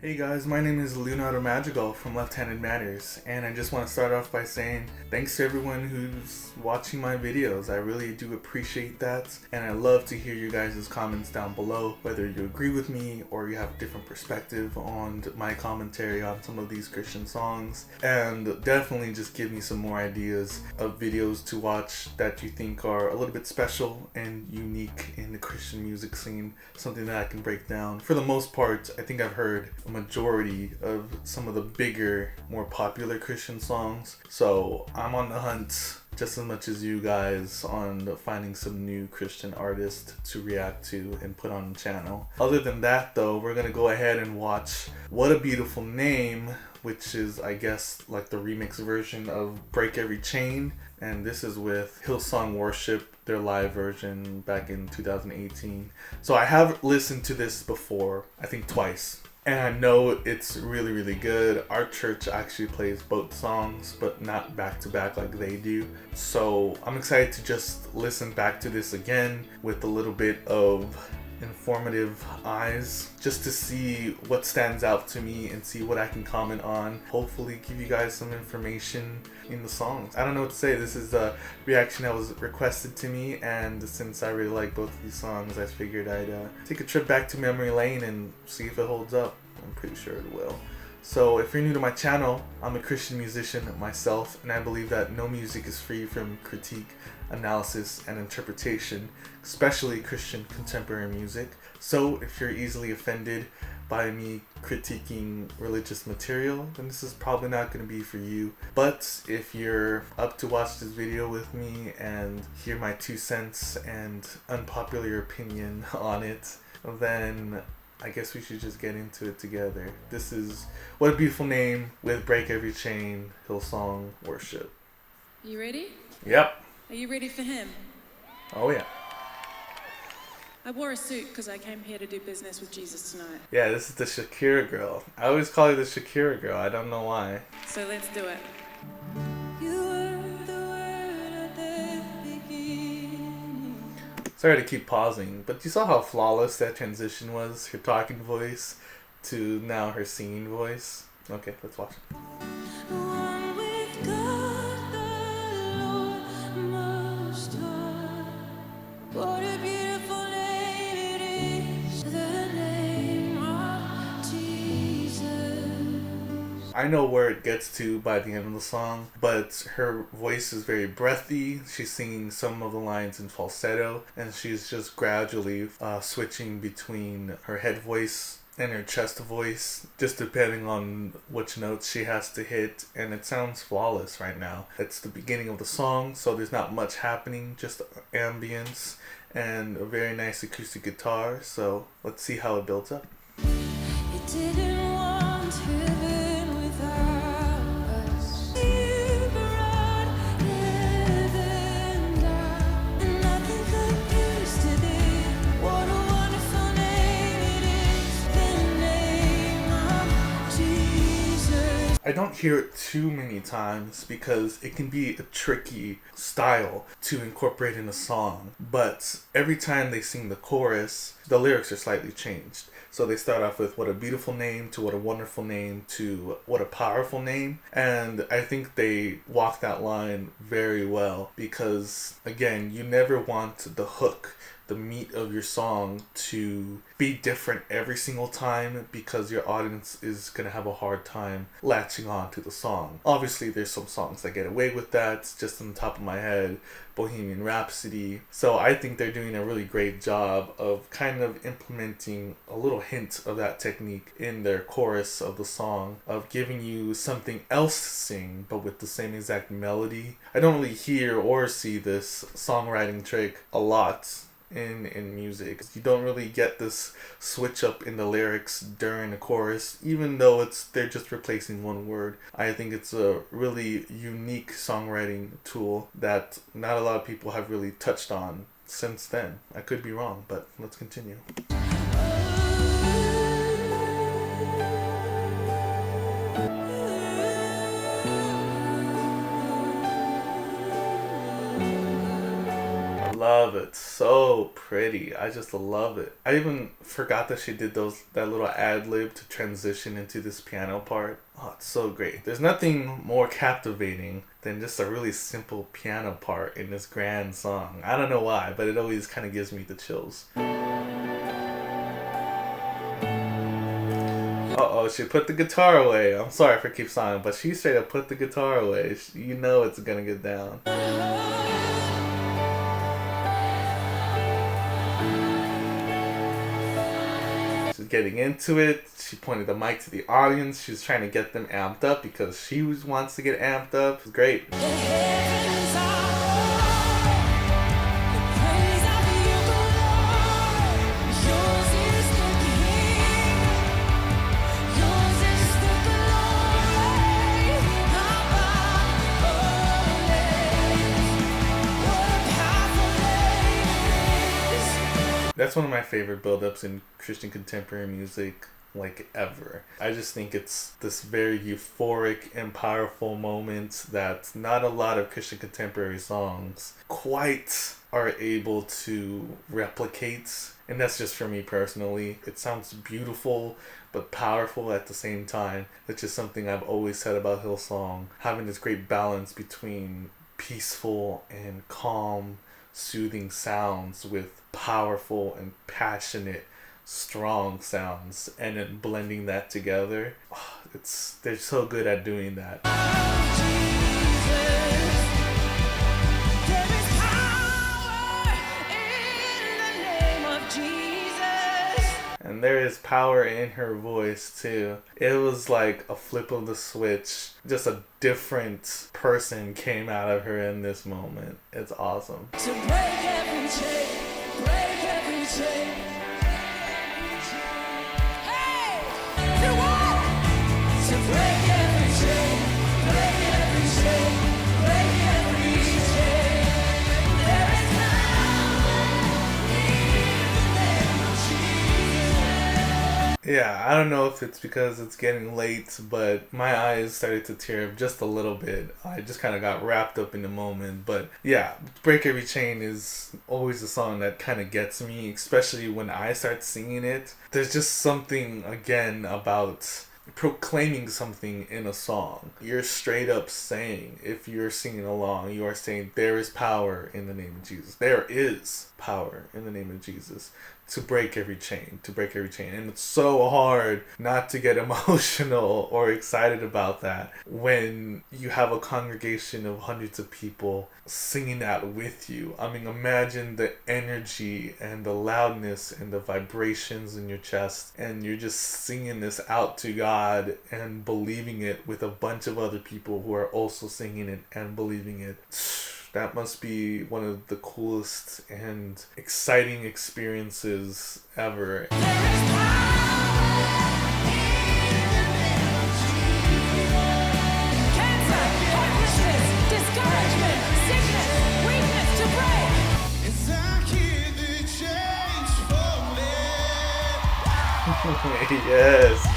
Hey guys, my name is Leonardo Madrigal from Left Handed Matters, and I just want to start off by saying thanks to everyone who's watching my videos. I really do appreciate that, and I love to hear you guys' comments down below, whether you agree with me or you have a different perspective on my commentary on some of these Christian songs, and definitely just give me some more ideas of videos to watch that you think are a little bit special and unique in the Christian music scene, something that I can break down. For the most part, I think I've heard majority of some of the bigger, more popular Christian songs. So I'm on the hunt just as much as you guys on finding some new Christian artists to react to and put on the channel. Other than that though, we're gonna go ahead and watch What a Beautiful Name, which is I guess like the remix version of Break Every Chain. And this is with Hillsong Worship, their live version back in 2018. So I have listened to this before, I think twice. And I know it's really, really good. Our church actually plays both songs, but not back to back like they do. So I'm excited to just listen back to this again with a little bit of informative eyes, just to see what stands out to me and see what I can comment on. Hopefully give you guys some information in the songs. I don't know what to say. This is the reaction that was requested to me, and since I really like both of these songs, I figured I'd take a trip back to memory lane and see if it holds up. I'm pretty sure it will. So if you're new to my channel, I'm a Christian musician myself, and I believe that no music is free from critique, analysis, and interpretation, especially Christian contemporary music. So if you're easily offended by me critiquing religious material, then this is probably not going to be for you. But if you're up to watch this video with me and hear my 2 cents and unpopular opinion on it, then I guess we should just get into it together. This is What a Beautiful Name with Break Every Chain, Hillsong Worship. You ready? Yep. Are you ready for him? Oh yeah. I wore a suit because I came here to do business with Jesus tonight. Yeah, this is the Shakira girl. I always call her the Shakira girl. I don't know why. So let's do it. You were the word at the beginning. Sorry to keep pausing, but you saw how flawless that transition was? Her talking voice to now her singing voice. Okay, let's watch it. One with God, the Lord Most High. What a beautiful name it is, the name of Jesus. I know where it gets to by the end of the song, but her voice is very breathy. She's singing some of the lines in falsetto, and she's just gradually switching between her head voice and her chest voice, just depending on which notes she has to hit, and it sounds flawless right now. It's the beginning of the song, so there's not much happening, just ambience and a very nice acoustic guitar, so let's see how it builds up. It didn't want heaven without us. You brought heaven down, and nothing compares to this. What a wonderful name it is, the name of Jesus. I don't hear it too many times because it can be a tricky style to incorporate in a song, but every time they sing the chorus, the lyrics are slightly changed. So they start off with what a beautiful name to what a wonderful name to what a powerful name. And I think they walk that line very well because, again, you never want the hook, the meat of your song, to be different every single time because your audience is going to have a hard time latching on to the song. Obviously, there's some songs that get away with that, just on the top of my head, Bohemian Rhapsody. So I think they're doing a really great job of kind of implementing a little hint of that technique in their chorus of the song, of giving you something else to sing, but with the same exact melody. I don't really hear or see this songwriting trick a lot in music. You don't really get this switch up in the lyrics during the chorus, even though they're just replacing one word. I think it's a really unique songwriting tool that not a lot of people have really touched on since then. I could be wrong, but let's continue. Love it. So pretty. I just love it. I even forgot that she did that little ad lib to transition into this piano part. Oh, it's so great. There's nothing more captivating than just a really simple piano part in this grand song. I don't know why, but it always kind of gives me the chills. Uh-oh, she put the guitar away. I'm sorry for keep singing, but she straight up put the guitar away. You know it's gonna get down. Getting into it. She pointed the mic to the audience. She was trying to get them amped up because she wants to get amped up. It's great. That's one of my favorite build-ups in Christian contemporary music, like, ever. I just think it's this very euphoric and powerful moment that not a lot of Christian contemporary songs quite are able to replicate. And that's just for me personally. It sounds beautiful but powerful at the same time. It's just something I've always said about Hillsong, having this great balance between peaceful and calm, soothing sounds with powerful and passionate, strong sounds, and then blending that together. They're so good at doing that. And there is power in her voice too. It was like a flip of the switch. Just a different person came out of her in this moment. It's awesome. To break every chain, break every chain. Hey! To what? To break every chain, break every chain, break every chain. There is power in the name of Jesus. Yeah, I don't know if it's because it's getting late, but my eyes started to tear up just a little bit. I just kind of got wrapped up in the moment. But yeah, Break Every Chain is always a song that kind of gets me, especially when I start singing it. There's just something, again, about proclaiming something in a song. You're straight up saying, if you're singing along, you are saying there is power in the name of Jesus. There is power in the name of Jesus to break every chain, to break every chain. And it's so hard not to get emotional or excited about that when you have a congregation of hundreds of people singing that with you. I mean, imagine the energy and the loudness and the vibrations in your chest, and you're just singing this out to God and believing it with a bunch of other people who are also singing it and believing it. That must be one of the coolest and exciting experiences ever. Yes.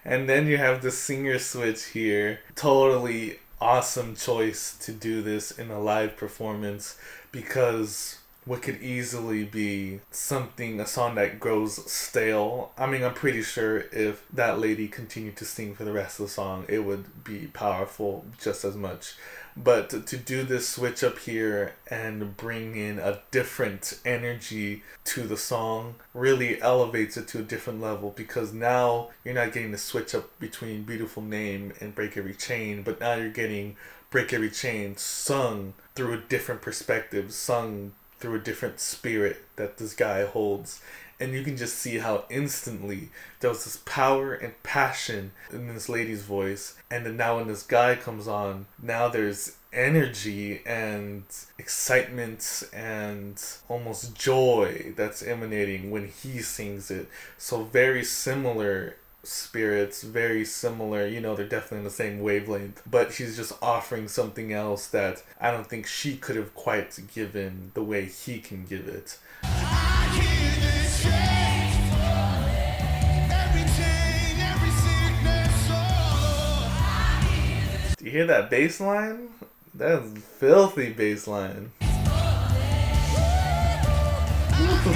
And then you have the singer switch here. Totally awesome choice to do this in a live performance, because what could easily be a song that grows stale. I mean, I'm pretty sure if that lady continued to sing for the rest of the song, it would be powerful just as much. But to do this switch up here and bring in a different energy to the song really elevates it to a different level, because now you're not getting the switch up between Beautiful Name and Break Every Chain, but now you're getting Break Every Chain sung through a different perspective, sung through a different spirit that this guy holds. And you can just see how instantly there was this power and passion in this lady's voice. And then now when this guy comes on, now there's energy and excitement and almost joy that's emanating when he sings it. So very similar spirits, very similar, they're definitely in the same wavelength, but he's just offering something else that I don't think she could have quite given the way he can give it. Do you hear that bass line? That's filthy bass line. So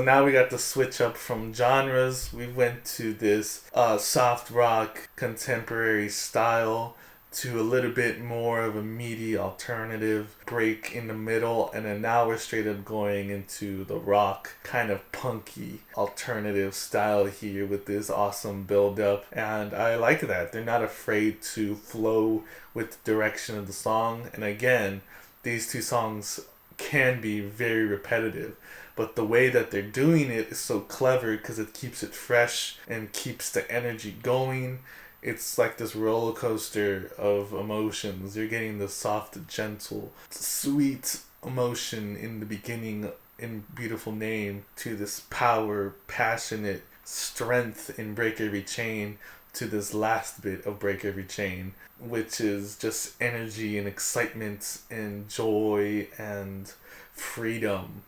now we got to switch up from genres. We went to this soft rock contemporary style to a little bit more of a meaty alternative break in the middle, and then now we're straight up going into the rock kind of punky alternative style here with this awesome build up, and I like that. They're not afraid to flow with the direction of the song, and again, these two songs can be very repetitive, but the way that they're doing it is so clever because it keeps it fresh and keeps the energy going. It's like this roller coaster of emotions. You're getting the soft, gentle, sweet emotion in the beginning in Beautiful Name to this power, passionate strength in Break Every Chain to this last bit of Break Every Chain, which is just energy and excitement and joy and freedom.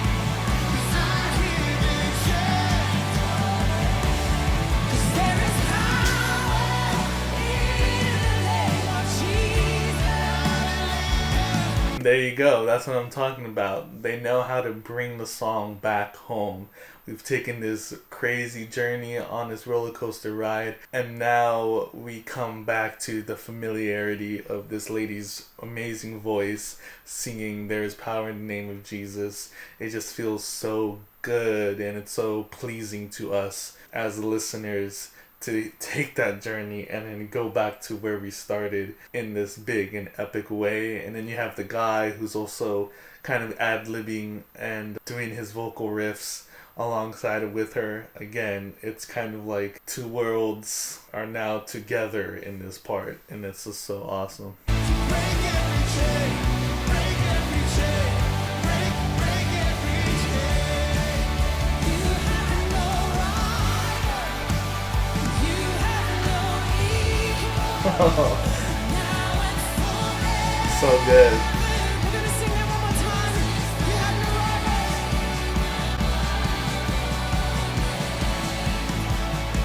There you go. That's what I'm talking about. They know how to bring the song back home. We've taken this crazy journey on this roller coaster ride, and now we come back to the familiarity of this lady's amazing voice singing "There is power in the name of Jesus." It just feels so good, and it's so pleasing to us as listeners to take that journey and then go back to where we started in this big and epic way. And then you have the guy who's also kind of ad-libbing and doing his vocal riffs alongside it with her. Again, it's kind of like two worlds are now together in this part, and it's just so awesome. So good.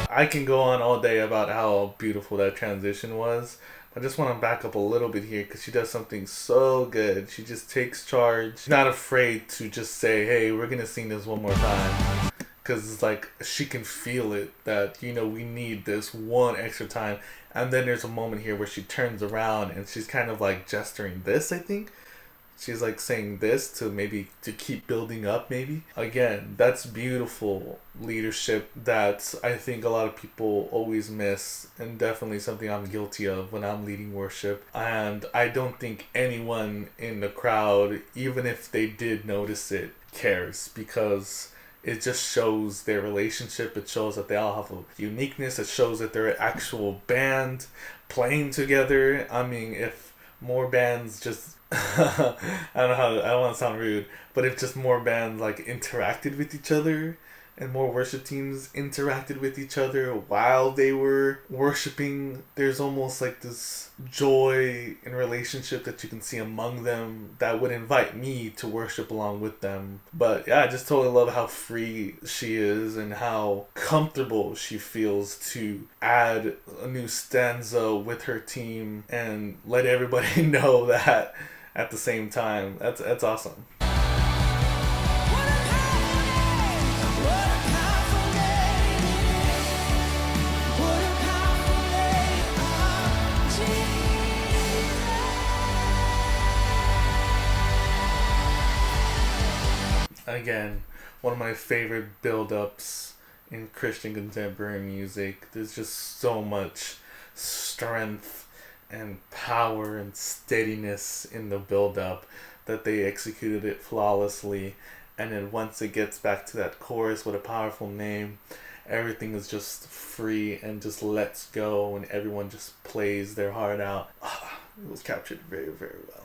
I can go on all day about how beautiful that transition was. I just want to back up a little bit here because she does something so good. She just takes charge. She's not afraid to just say, hey, we're going to sing this one more time. Because it's like she can feel it that, you know, we need this one extra time. And then there's a moment here where she turns around and she's kind of like gesturing this, I think. She's like saying this to maybe to keep building up maybe. Again, that's beautiful leadership that I think a lot of people always miss, and definitely something I'm guilty of when I'm leading worship. And I don't think anyone in the crowd, even if they did notice it, cares, because it just shows their relationship. It shows that they all have a uniqueness. It shows that they're an actual band playing together. I mean, if more bands just I don't want to sound rude, but if just more bands like interacted with each other and more worship teams interacted with each other while they were worshiping, there's almost like this joy and relationship that you can see among them that would invite me to worship along with them. But yeah, I just totally love how free she is and how comfortable she feels to add a new stanza with her team and let everybody know that at the same time. That's awesome. Again, one of my favorite build-ups in Christian contemporary music. There's just so much strength and power and steadiness in the build-up that they executed it flawlessly. And then once it gets back to that chorus with a powerful name, everything is just free and just lets go, and everyone just plays their heart out. It was captured very, very well.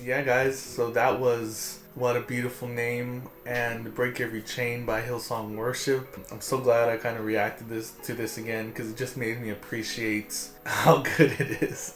Yeah, guys, so that was What a Beautiful Name and Break Every Chain by Hillsong Worship. I'm so glad I kind of reacted to this again because it just made me appreciate how good it is.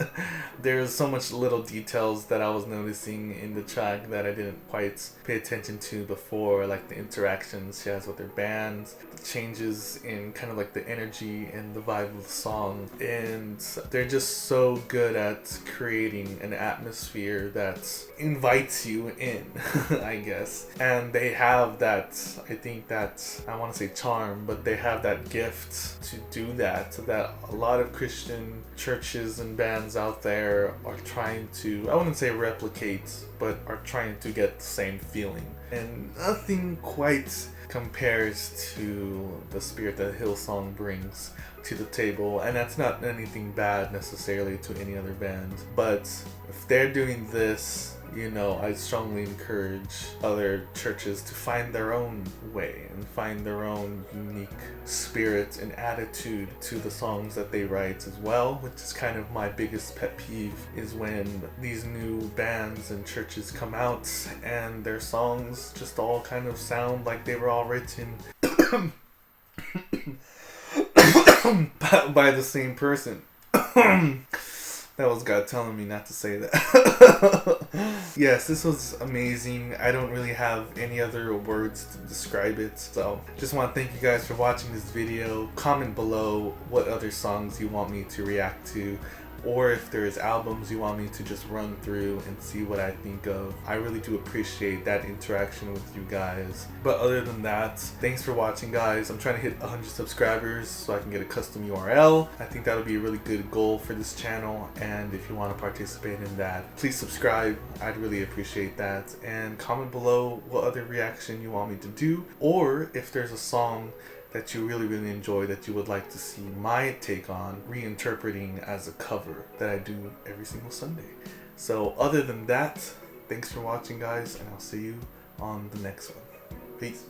There's so much little details that I was noticing in the track that I didn't quite pay attention to before, like the interactions she has with her bands, the changes in kind of like the energy and the vibe of the song, and they're just so good at creating an atmosphere that invites you in. I guess. And they have that, I think that, I want to say charm, but they have that gift to do that a lot of Christian churches and bands out there are trying to, I wouldn't say replicate, but are trying to get the same feeling. And nothing quite compares to the spirit that Hillsong brings to the table. And that's not anything bad necessarily to any other band. But if they're doing this, you know, I strongly encourage other churches to find their own way and find their own unique spirit and attitude to the songs that they write as well, which is kind of my biggest pet peeve, is when these new bands and churches come out and their songs just all kind of sound like they were all written by the same person. That was God telling me not to say that. Yes, this was amazing. I don't really have any other words to describe it. So just want to thank you guys for watching this video. Comment below what other songs you want me to react to, or if there's albums you want me to just run through and see what I think of. I really do appreciate that interaction with you guys. But other than that, thanks for watching, guys. I'm trying to hit 100 subscribers so I can get a custom URL. I think that'll be a really good goal for this channel, and if you want to participate in that, please subscribe. I'd really appreciate that. And comment below what other reaction you want me to do, or if there's a song that you really enjoy that you would like to see my take on reinterpreting as a cover that I do every single Sunday. So other than that, thanks for watching, guys, and I'll see you on the next one. Peace.